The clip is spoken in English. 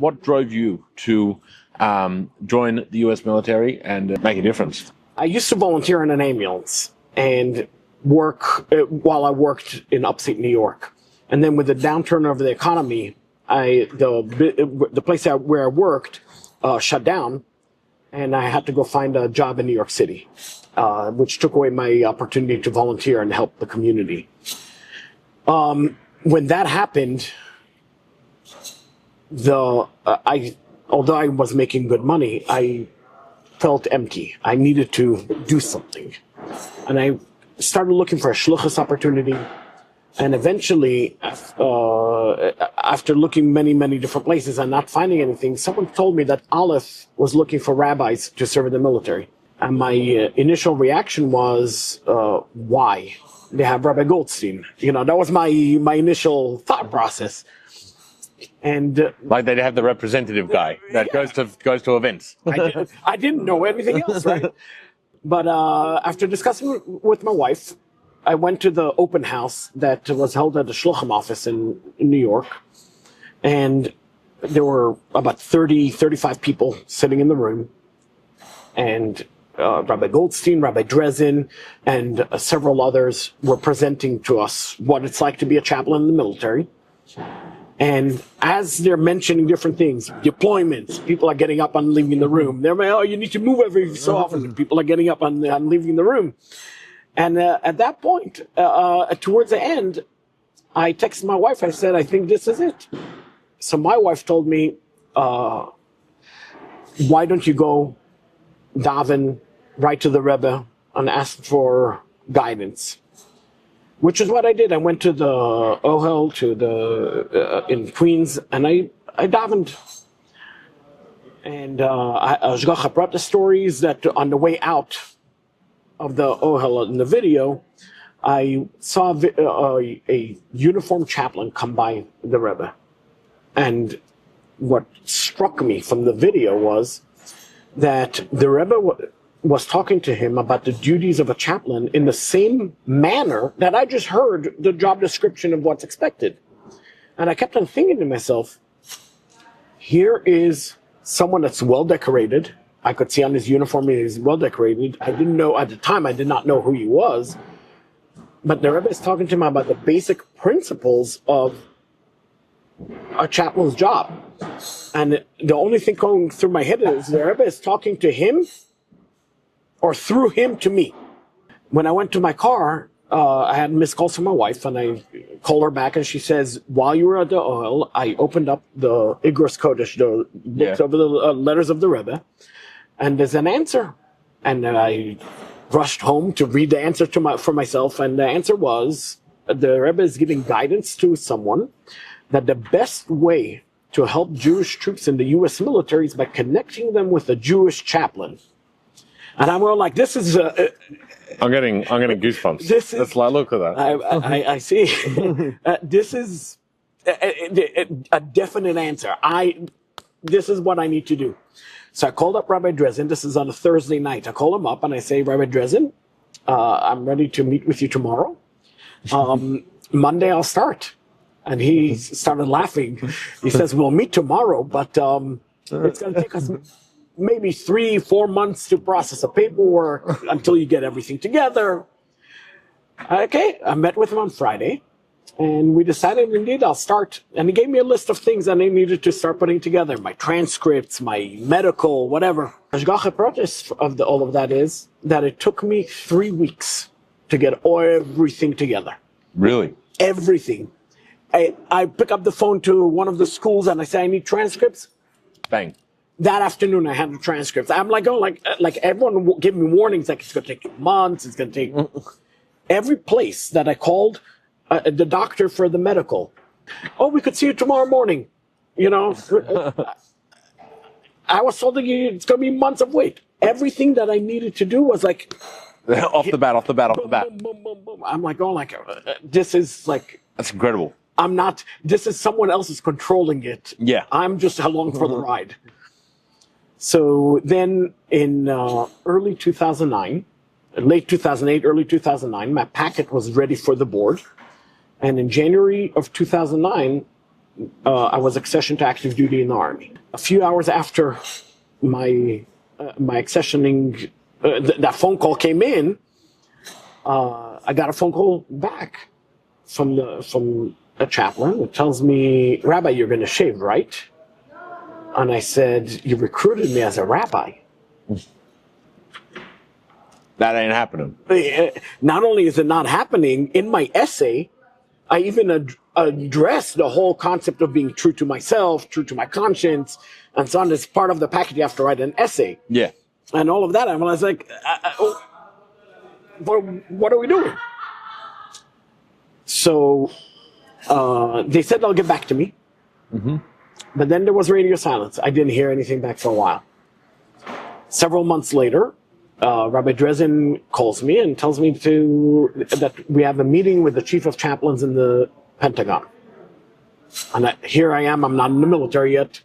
What drove you to join the U.S. military and make a difference? I used to volunteer in an ambulance and work while I worked in upstate New York. And then with the downturn of the economy, the place where I worked shut down, and I had to go find a job in New York City, which took away my opportunity to volunteer and help the community. When that happened, although I was making good money, I felt empty. I needed to do something. And I started looking for a shluchus opportunity. And eventually, after looking many different places and not finding anything, someone told me that Aleph was looking for rabbis to serve in the military. And my initial reaction was, why? They have Rabbi Goldstein. That was my initial thought process. And like they have the representative guy that goes to events. I didn't know anything else, right? But after discussing with my wife, I went to the open house that was held at the Shluchim office in New York, and there were about 35 people sitting in the room, and Rabbi Goldstein, Rabbi Dresden, and several others were presenting to us what it's like to be a chaplain in the military. And as they're mentioning different things, deployments, people are getting up and leaving the room. They're like, oh, you need to move every so often. People are getting up and leaving the room. And at that point, towards the end, I texted my wife. I said, I think this is it. So my wife told me, why don't you go daven, write to the Rebbe, and ask for guidance? Which is what I did. I went to the Ohel in Queens, and I davened. And Ashgacha brought the stories that on the way out of the Ohel in the video, I saw a uniformed chaplain come by the Rebbe. And what struck me from the video was that the Rebbe was talking to him about the duties of a chaplain in the same manner that I just heard the job description of what's expected. And I kept on thinking to myself, here is someone that's well decorated. I could see on his uniform he's well decorated. I didn't know, at the time, I did not know who he was. But the Rebbe is talking to him about the basic principles of a chaplain's job. And the only thing going through my head is the Rebbe is talking to him or through him to me. When I went to my car, I had missed calls from my wife, and I called her back, and she says, while you were at the Ohel, I opened up the Igros Kodesh, the books of the letters of the Rebbe, and there's an answer. And I rushed home to read the answer for myself, and the answer was, the Rebbe is giving guidance to someone that the best way to help Jewish troops in the U.S. military is by connecting them with a Jewish chaplain. And I'm all like, this is I'm getting goosebumps. Let's look at that. I see. This is a definite answer. This is what I need to do. So I called up Rabbi Dresden. This is on a Thursday night. I call him up and I say, Rabbi Dresden, I'm ready to meet with you tomorrow. Monday I'll start. And he started laughing. He says, we'll meet tomorrow, but it's going to take us maybe 3-4 months to process the paperwork until you get everything together. Okay, I met with him on Friday, and we decided indeed I'll start. And he gave me a list of things that I needed to start putting together, my transcripts, my medical, whatever. Hashgacha protest of all of that is that it took me 3 weeks to get everything together. Really? Everything. I pick up the phone to one of the schools and I say, I need transcripts. Bang. That afternoon, I had the transcripts. I'm like, like everyone gave me warnings, like it's going to take months. It's going to take every place that I called the doctor for the medical. Oh, we could see you tomorrow morning. I was told that it's going to be months of wait. Everything that I needed to do was like off the bat. Boom, boom, boom, boom. I'm like, this is like, that's incredible. This is someone else is controlling it. Yeah. I'm just along for the ride. So then in early 2009, late 2008, early 2009, my packet was ready for the board. And in January of 2009, I was accessioned to active duty in the Army. A few hours after my accessioning, that phone call came in, I got a phone call back from a chaplain that tells me, "Rabbi, you're going to shave, right?" And I said, "You recruited me as a rabbi." That ain't happening. Not only is it not happening, in my essay, I even address the whole concept of being true to myself, true to my conscience, and so on. It's part of the package. You have to write an essay. Yeah. And all of that. I was like, what are we doing? So they said they'll get back to me. Mm-hmm. But then there was radio silence. I didn't hear anything back for a while. Several months later, Rabbi Dresden calls me and tells me that we have a meeting with the chief of chaplains in the Pentagon. And here I am. I'm not in the military yet.